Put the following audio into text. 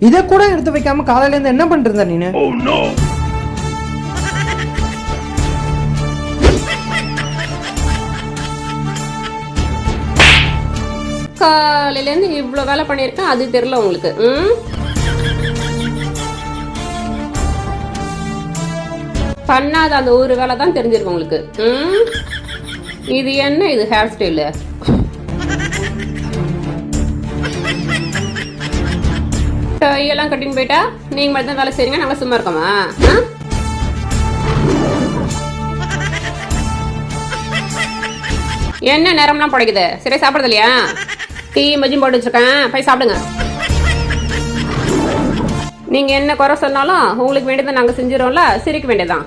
இதை கூட எடுத்து வைக்காம காலையில இருந்து என்ன பண்ணிட்டு இருந்த நீனு? காலையில இருந்து இவ்வளவு வேலை பண்ணிருக்கேன், அது தெரியல உங்களுக்கு? பண்ணாத அந்த ஒரு வேலை தான் தெரிஞ்சிருக்கு உங்களுக்கு. இது என்ன, இது ஹேர் ஸ்டைலு? கையெல்லாம் கட்டின்னு போயிட்டா நீங்க மட்டும் தான் வேலை செய்றீங்க, நாங்க சும்மா இருக்கோமா? என்ன நேரம்லாம் படைக்குது? சரியா சாப்பிடுறது இல்லையா? டீ மஜ்ஜும் போட்டு வச்சிருக்கேன், போய் சாப்பிடுங்க. நீங்க என்ன குறை சொன்னாலும் உங்களுக்கு வேண்டியதை நாங்க செஞ்சிடறோம்ல, சிரிக்க வேண்டியதான்.